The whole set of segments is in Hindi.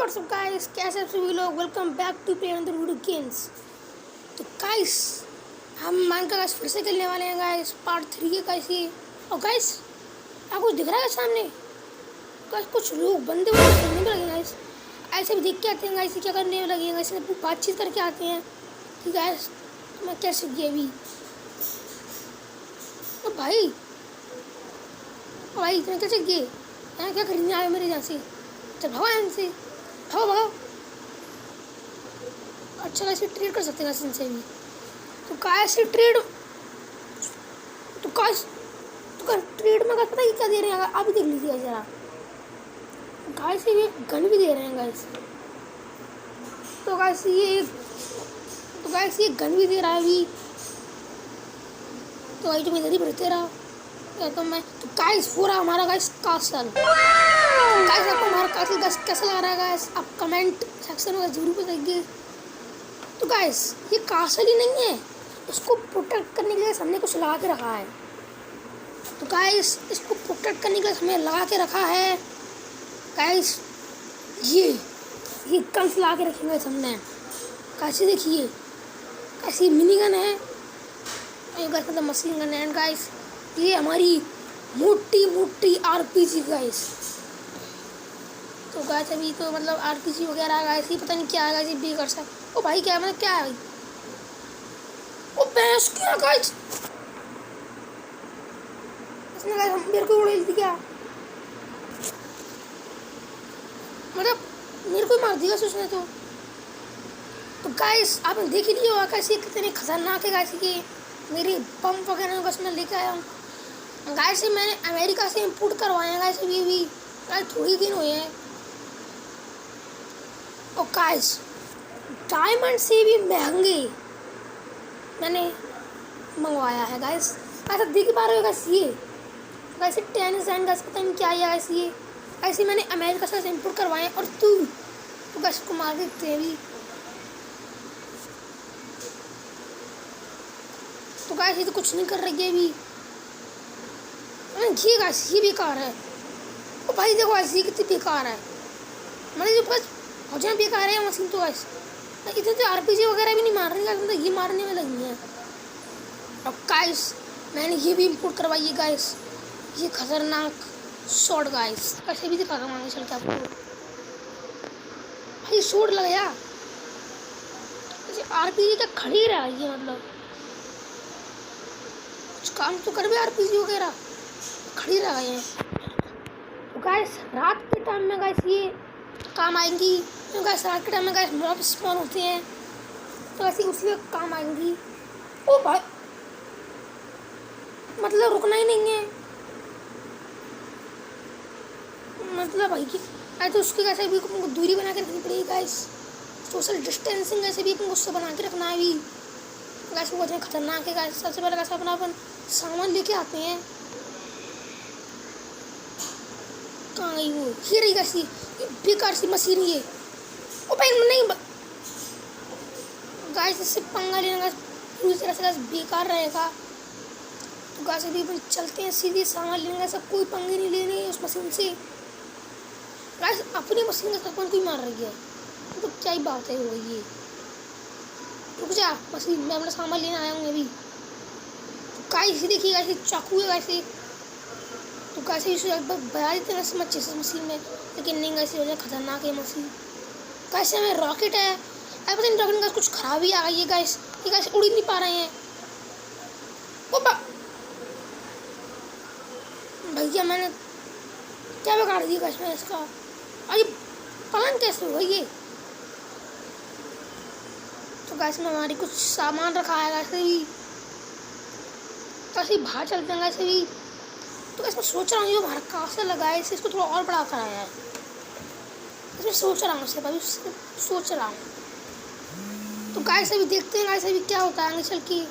व्हाट्सअप गाइस, कैसे आप सभी लोग। Welcome back to play on the video games. तो गाइस हम माइनक्राफ्ट गाइस फिर से खेलने वाले हैं गाइस, पार्ट 3 है गाइस ये। और गाइस आपको दिख रहा है सामने गाइस कुछ लोग बंदे खेलने में लगे गाइस। ऐसे भी देख के आते हैं गाइस, क्या करने में लगे हैं गाइस, बातचीत करके आते हैं कि गाइस मैं कैसे गया अभी। तो भाई तुम्हें कैसे गए हैं, क्या खरीदने आए मेरे यहाँ से? चल भगो यहाँ से, भगो भगो। अच्छा कैसे ट्रेड कर सकते हैं इनसे भी। तो कैसे ट्रेड, तो ट्रेड में पता है क्या दे रहे हैं, अभी देख लीजिए जरा। गाइस ये गन भी दे रहे हैं गाइस। तो गाइस ये गन भी दे रहा है अभी। तो भाई तुम इधर ही बढ़ते रहो। तो मैं तो गाइस पूरा हमारा गाइस कासल, गाइस आपको हमारा कासल गाइस कैसा लग रहा है गाइस, आप कमेंट सेक्शन में जरूर बताइए। तो गाइस ये कासल ही नहीं है, इसको प्रोटेक्ट करने के लिए हमने कुछ लगा के रखा है। तो गाइस इसको प्रोटेक्ट करने के लिए हमने लगा के रखा है गाइस, ये गन्स लगा के रखेंगे हमने। कैसे देखिए, कैसी मिनी गन है गाइस, मतलब मशीन गन है गाइस। ये हमारी मोटी आरपीजी गाइस। तो गाइस अभी तो मतलब आरपीजी वगैरह गाइस, ये पता नहीं क्या है गाइस, ये भी कर सकते। ओ भाई क्या है, मतलब क्या है भाई? ओ भैंस क्या गाइस, इसने गाइस हम मेरे को उड़ा दिया, मतलब मेरे को मार दिया उसने। तो गाइस आपने देख ही लिया होगा कैसे कितने खतरनाक है गाइस ये। मेरी पंप वगैरह बस मैं लेके आया हूँ गाइस, मैंने अमेरिका से इंपोर्ट करवाए हैं गाइस, अभी भी गाइस थोड़ी दिन हुए हैं। और गाइस डायमंड से भी महंगे मैंने मंगवाया है गाइस। ऐसा देख पा रहे हो गाइस, ये गाइस 10 सेंट गाइस, पता नहीं क्या है गाइस ये। ऐसे मैंने अमेरिका से इंपोर्ट करवाए हैं। और तो गाइस को मार देते हैं अभी। तो गाइस ये तो कुछ नहीं कर रही है अभी। ये गाइस ये बेकार है। ओ भाई देखो गाइस ये कितनी बेकार है, मतलब जो बस बहुत बेकार है मशीन। तो गाइस इतने तो आरपीजी वगैरह भी नहीं मार रही गाइस, मतलब ये मारने में लगी है। और गाइस मैंने ये भी इंपोर्ट करवाई है गाइस, ये खतरनाक शॉट गाइस। कैसे भी दिखा रहा हूँ चल के आपको। भाई शॉट लग गया, आरपीजी क्या खड़ी रहा ये, मतलब कुछ काम तो कर भी, आरपीजी वगैरह खड़ी रह गए हैं। तो गाइस रात के टाइम में गाइस ये काम आएंगी, तो गाइस रात के टाइम में गाइस मॉब स्पॉन होते हैं, तो ऐसे उसी वक्त काम आएंगी। ओ भाई मतलब रुकना ही नहीं है, मतलब भाई की ऐसे तो उसकी कैसे भी दूरी बना के रखनी पड़ेगी गाइस। सोशल डिस्टेंसिंग ऐसे भी उससे बना के रखना है अभी गाइस। वो बहुत खतरनाक है गाइस। सबसे पहले गाइस अपना अपन सामान लेके आते हैं। कहाँ गई वो, ये रही गाइस, ये बेकार सी मशीन ये। ओ भाई नहीं गाइस, इससे पंगा लेना गाइस पूरी तरह से गाइस बेकार रहेगा। तो गाइस अभी अपन चलते हैं सीधे सामान लेने, सब कोई पंगे नहीं लेने उस मशीन से गाइस। अपनी मशीन का अपन कोई मार रही है तो क्या ही बात है वो ये। रुक जा मशीन, मैं अपना सामान लेने आया हूँ अभी। तो गाइस देखिए गाइस चाकू है गाइस, तो कैसे इसे एक बार बजा देते हैं अच्छे से मशीन में, लेकिन नहीं गाइस वजह खतरनाक है मशीन। कैसे हमें रॉकेट है, अब पता नहीं रॉकेट का कुछ खराबी आ गई है गाइस, ये गाइस उड़ ही नहीं पा रहे हैं। ओ भैया मैंने क्या बिगाड़ दिया गाइस मैं इसका, अरे पलन कैसे हुआ ये। तो गाइस में हमारी कुछ सामान रखा है गाइस अभी, कैसे बाहर चलते हैं गाइस अभी। तो इसमें सोच रहा हूँ जो हमारा कासल लगा है इसे, इसको थोड़ा और बड़ा कराया है, इसमें सोच रहा हूँ सिर्फ अभी सोच रहा हूँ। तो गाइस अभी देखते हैं गाइस अभी क्या होता है आगे चल के।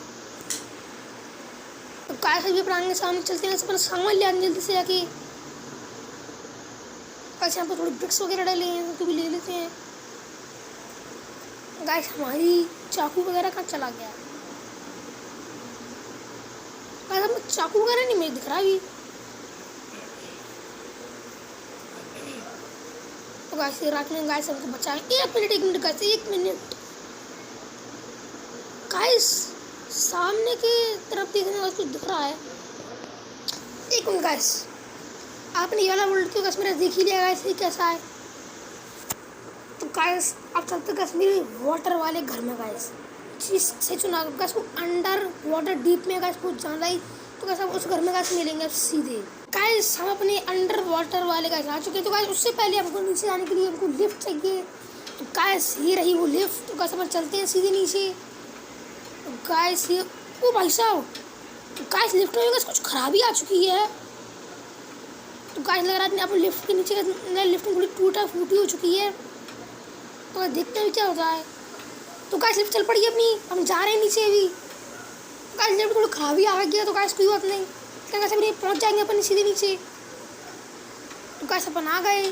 तो गाइस अभी अपने आगे सामने चलते हैं, अपना सामान ले आने जल्दी से जाके। गाइस यहाँ पर थोड़ी ब्रिक्स वगैरह डाले हैं तो भी ले लेते हैं। गाइस हमारी चाकू वगैरह कहाँ चला गया गाइस, हमें चाकू वगैरह नहीं मेरे दिख रहा अभी। गाइस रात में गाइस हमको बचाएंगे। 1 मिनट गाइस, 1 मिनट गाइस, सामने की तरफ देखने का कुछ दिख रहा है। 1 मिनट गाइस, आपने ये वाला वर्ल्ड तो गाइस मेरा देख ही लिया गाइस, ये कैसा है। तो गाइस अब चलते गाइस मेरे वाटर वाले घर में गाइस, चीज से चुना गाइस को अंडर वाटर डीप में गाइस कुछ जाना ही। तो गाइस अब उस घर में गाइस मिलेंगे अब सीधे। गाइस हम अपने अंडर वाटर वाले गाइस आ चुके हैं। तो गाइस उससे पहले हमको नीचे जाने के लिए हमको लिफ्ट चाहिए। तो गाइस ये रही वो लिफ्ट। तो गाइस अपन चलते हैं सीधे नीचे। तो गाइस ये ओ भाई साहब, तो गाइस लिफ्ट में गाइस कुछ खराबी आ चुकी है। तो गाइस लग रहा है अपने लिफ्ट के नीचे लिफ्ट में थोड़ी टूटा फूटी हो चुकी है। तो देखते हैं क्या होता है। तो गाइस लिफ्ट चल पड़ी है अपनी, हम जा रहे हैं नीचे अभी। गाइस लिफ्ट थोड़ी खराबी आ गई है। तो गाइस कोई बात नहीं, कैसे भी पहुंच जाएंगे अपन सीधे नीचे। तो गाइस अपन आ गए।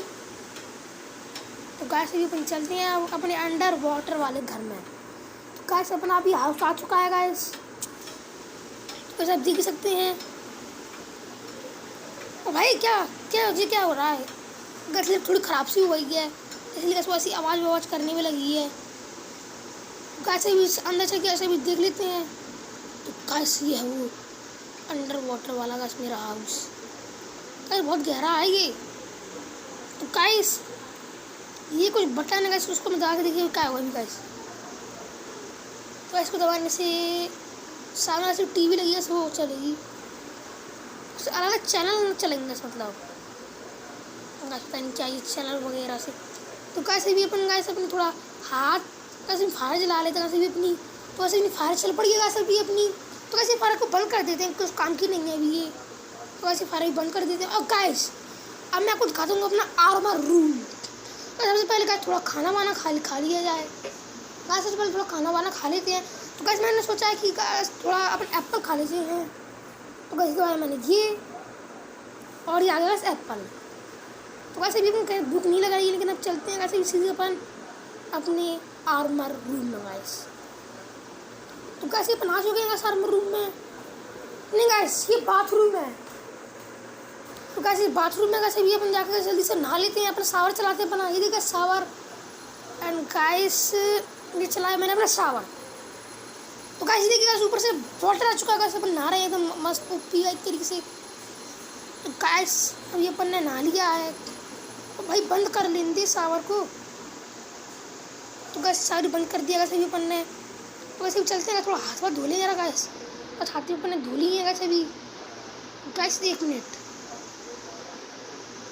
तो गाइस अभी अपन चलते हैं अपने अंडर वाटर वाले घर में। तो गाइस अपन अभी हाउस आ चुका है गाइस। तो गाइस आप देख सकते हैं। ओ भाई क्या क्या जी क्या हो रहा है। गाइस लिफ्ट थोड़ी ख़राब सी हो गई है, इसलिए गाइस ऐसी आवाज़ करने में लगी है। गाइस अभी अंदर चल के ऐसे भी देख लेते हैं। तो गाइस ये है वो अंडर वाटर वाला गाइस मेरा हाउस। गाइस बहुत गहरा है ये। तो गाइस ये कुछ बटन है गाइस, उसको मैं दबा के देखिए क्या होगा गाइस। तो इसको दबाने से सामने से टीवी लगी है वो चलेगी, अलग अलग चैनल चलेंगे मतलब पता नहीं क्या ये चैनल वगैरह से। तो कैसे भी अपन गाइस अपने थोड़ा हाथ कैसे फायर जला लेते हैं, कैसे भी अपनी तो ऐसे भी फायर चल पड़ी है गाइस अभी अपनी। तो कैसे फायर को बंद कर देते हैं, कुछ काम की नहीं है अभी ये। तो ऐसे फायर भी बंद कर देते हैं। और गाइस अब मैं आपको दिखा दूँगा अपना आर्मर रूम। तो सबसे पहले गाइस थोड़ा खाना वाना खा लिया जाए। गाइस सबसे पहले थोड़ा खाना वाना खा लेते हैं। तो गाइस मैंने सोचा है कि गाइस थोड़ा अपन एप्पल खा लेते हैं। तो गाइस इसके बाद मैंने ये और ये आ गया गाइस एप्पल। तो वैसे भी कहीं भूख नहीं लग रही है, लेकिन अब चलते हैं वैसे सीधे अपन अपने आर्मर रूम में गाइस। तो कैसे अपन आ चुके हैं गाइस आर्मर रूम में। नहीं गाइस ये बाथरूम है। तो कैसे बाथरूम में कैसे भी अपन जाकर जल्दी से नहा लेते हैं, अपना शावर चलाते हैं अपना। ये देखिए शावर। एंड गाइस ये चलाया मैंने अपना शावर। तो गाइस देखिए गाइस ऊपर से वाटर आ चुका है गाइस, अपन नहा रहे हैं एकदम मस्त पिया एक तरीके से। तो गाइस अब ये अपन ने नहा लिया है। तो भाई बंद कर लेंगे शावर को। तो गैस शावर बंद कर दिया वैसे भी अपन ने। तो वैसे भी चलते हैं, थोड़ा हाथ धो ले जरा गैस। और हाथ अपन ने धो ली है वैसे भी। गैस 1 मिनट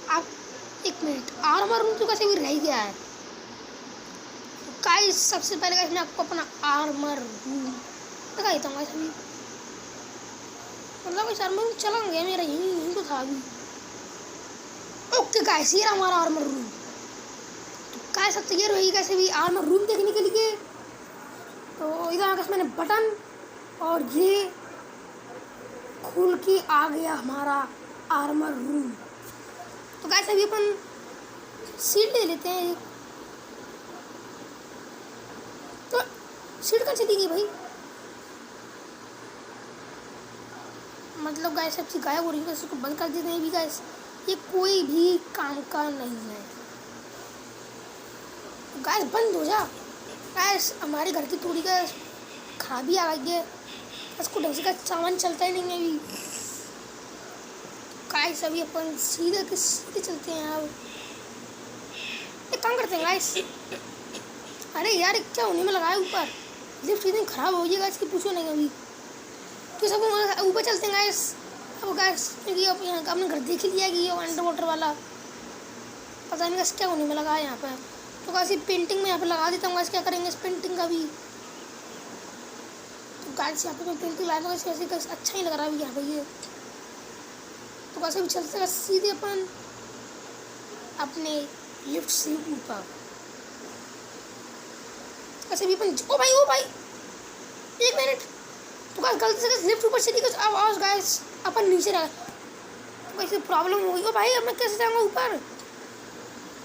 आप 1 मिनट आर्मर रूम तो कैसे भी रह गया है। तो गाइस सबसे पहले गाइस मैं आपको अपना आर्मर रूम दिखा देता हूँ। वैसे भी मतलब इस आर्मर रूम चला गया मेरा, यहीं तो था अभी। ओके गाइस ये रहा हमारा आर्मर रूम। तो गाइस अब तैयार होगी कैसे भी आर्मर रूम देखने के लिए। तो इधर आकर मैंने बटन और ये खुल के आ गया हमारा आर्मर रूम। तो गाइस अभी अपन सीट ले लेते हैं। तो सीट कहाँ चली गई भाई, मतलब गाइस सब चीज़ गायब हो रही है। इसको बंद कर देते हैं अभी गाइस, ये कोई भी काम का नहीं है। गैस बंद हो जा। गैस हमारे घर की थोड़ी गैस खराबी आ गई है, इसको ढंग से का सामान चलता ही नहीं है अभी। गैस अभी अपन सीधे चलते हैं। अब एक काम करते हैं गैस। अरे यार क्या होने में लगा है ऊपर, लिफ्ट इतनी खराब हो गई है गैस की पूछो नहीं अभी। तो सब ऊपर चलते हैं गैस। अब गैस क्योंकि अब यहाँ आपने घर देख ही लिया कि ये अंडर वाटर वाला पता नहीं गैस क्या होने में लगा है यहाँ पर। तो कैसे पेंटिंग में यहाँ पे लगा देता हूँ गैस, क्या करेंगे इस पेंटिंग का भी। तो गैस यहाँ पे मैं पेंटिंग लगा दूँगा वैसे गैस अच्छा नहीं लग रहा अभी यहाँ पे ये। तो कैसे भी चलते हैं सीधे अपन अपने लिफ्ट से ऊपर। कैसे भी अपन ओ भाई 1 मिनट। तो गाइस गलती से लिफ्ट ऊपर चली गई, आवाज़ गाइस अपन नीचे रहा। तो कैसे प्रॉब्लम हो गई। ओ भाई अब मैं कैसे जाऊँगा ऊपर,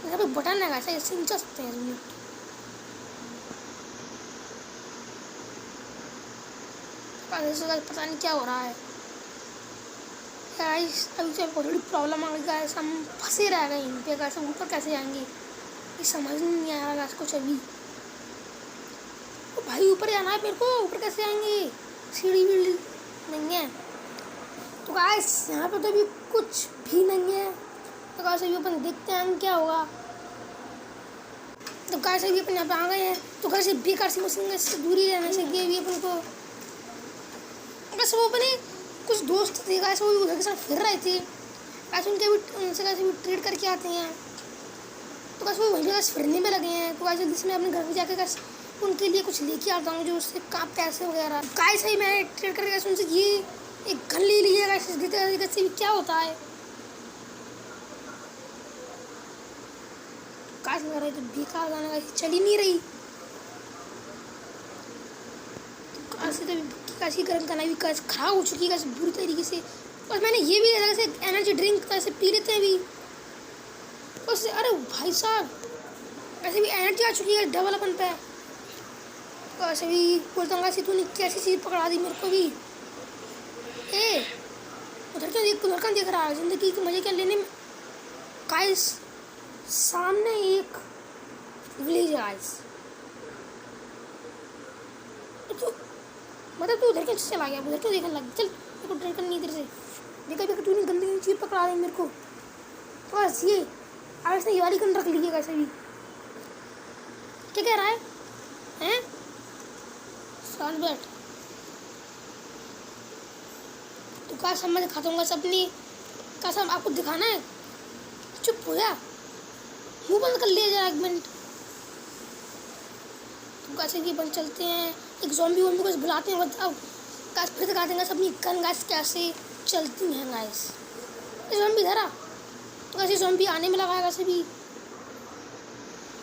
यहाँ पे बटन है गाइस ऐसे नीचे सकते हैं लिफ्ट। पता नहीं क्या हो रहा है गाइस, अभी से ऑलरेडी प्रॉब्लम आ गई गाइस, हम फंसे रह गए यहीं पे गाइस, ऊपर कैसे जाएंगे। ये समझ नहीं आ रहा कुछ अभी। ओ भाई ऊपर जाना है मेरे को, ऊपर कैसे आएंगे, सीढ़ी भी नहीं है। तो गाइस यहाँ पे तो अभी कुछ भी नहीं है। तो गाइस अभी अपन देखते हैं क्या होगा। तो गाइस अभी अपन यहाँ पे आ गए हैं। तो गाइस बेकार सी मशीन से दूरी रहने से अभी अपन को बस वो अपने कुछ दोस्त थे गाइस, वो उधर के साथ फिर रहे थे गाइस, उनसे गाइस भी ट्रेड करके आते हैं। तो गाइस वो वहीं पे गाइस फिरने में लगे हैं। तो गाइस जल्दी से मैं अपने घर में जाकर गाइस उनके लिए कुछ लेके आता हूँ, जो उससे काम पैसे वगैरह। गाइस ही मैं ट्रेड करके गाइस उनसे ये एक गन ले लिया गाइस, देखते क्या होता है। गाइस लग रहा है तो बेकार गाना गाइस चल ही नहीं रही। तो काशी गर्म करना भी गाइस खराब हो चुकी है गाइस बुरी तरीके से। और मैंने ये भी देखा जैसे एनर्जी ड्रिंक कैसे पी लेते हैं अभी उससे। अरे भाई साहब ऐसे भी एनर्जी आ चुकी है डबल अपन पे। तो ऐसे भी बोलता हूँ गाइस तूने कैसी चीज़ पकड़ा दी मेरे को भी। ए उधर क्यों देख रहा है, ज़िंदगी के मज़े क्या लेने में। गाइस सामने एक विलेज है गाइस। तो मतलब तू उधर क्यों चला गया, उधर क्यों देखने लग। चल मेरे को डर करनी इधर से। देखा तूने गंदी चीज़ पकड़ा दी मेरे को। तो बस ये अब इसने ये वाली गन रख ली है कैसे भी। क्या कह रहा है हैं साथ बैठ। तो कसम मैं दिखाता हूँ अपनी कसम, आपको दिखाना है। चुप हो जा, मुँह बंद कर लिया जाए एक मिनट। तो कैसे भी बंद चलते हैं, एक ज़ॉम्बी वॉम्बी को बुलाते हैं। अब गाइस फिर दिखा देंगे अपनी गन गाइस कैसे चलती हैं गाइस। ये ज़ॉम्बी धरा तो कैसे ज़ॉम्बी आने में लगा है वैसे भी।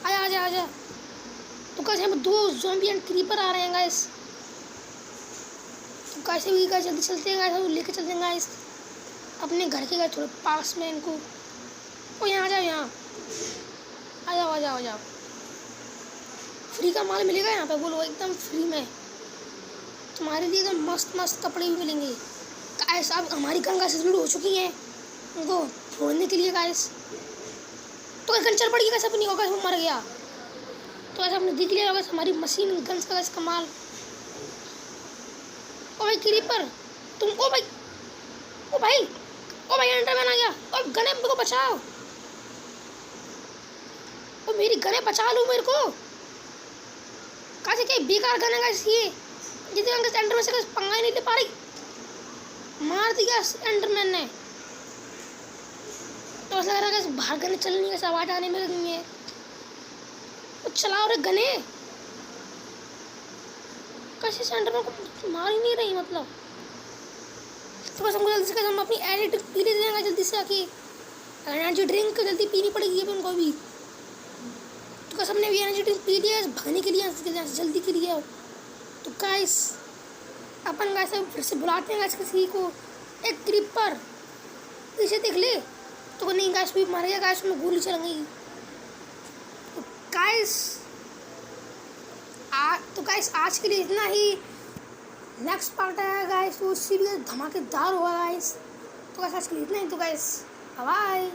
आजा। तो कैसे हम 2 ज़ॉम्बी एंड क्रीपर आ रहे हैं गाइस। तो कैसे भी गाइस जल्दी चलते हैं गाइस, लेके चलते हैं गाइस अपने घर के गाइस थोड़े पास में इनको। ओ यहाँ आ जाओ, यहाँ आ जाओ। फ्री का माल मिलेगा यहाँ पे, बोलो एकदम फ्री में तुम्हारे लिए एकदम मस्त कपड़े भी मिलेंगे गाइस। अब हमारी गन गाइस रीलोड हो चुकी हैं उनको फोड़ने के लिए गाइस। तो गन चल पड़ी गाइस अपनी, गाइस वो मर गया। तो ऐसा हमने देख लिया गाइस हमारी मशीन गन्स का गाइस कमाल। ओ भाई क्रीपर तुम, ओ भाई एंडरमैन आ गया। और गने मेरे को बचाओ, ओ मेरी गने बचा लो मेरे को। कैसे क्या बेकार गन है गाइस ये, जितने एंडरमैन से पंगा ही नहीं ले पा रही। मार दिया एंडरमैन ने। तो ऐसा लग रहा है बाहर गने चलने का आवाज आने में लगी है। चलाओ रे गने, कैसे सेंटरमैन को मार ही नहीं रही मतलब। तो बस हमको जल्दी से हम अपनी एनर्जी पी ले जाएंगे जल्दी से आके। एनर्जी ड्रिंक जल्दी पीनी पड़ेगी अपन को भी। तो बस हमने भी एनर्जी ड्रिंक पी लिया भागने के लिए जल्दी के लिए। तो गाइस अपन गाइस फिर से बुलाते हैं गाइस किसी को। एक क्रीपर पीछे देख ले तो नहीं गाइस भी मारेगा गाइस, में गोली चलेंगी। तो गाइस आज के लिए इतना ही। नेक्स्ट पार्ट आएगा गाइस, वो उससे भी धमाकेदार होगा गाइस। तो गाइस आज के लिए इतना ही। तो गाइस बाय।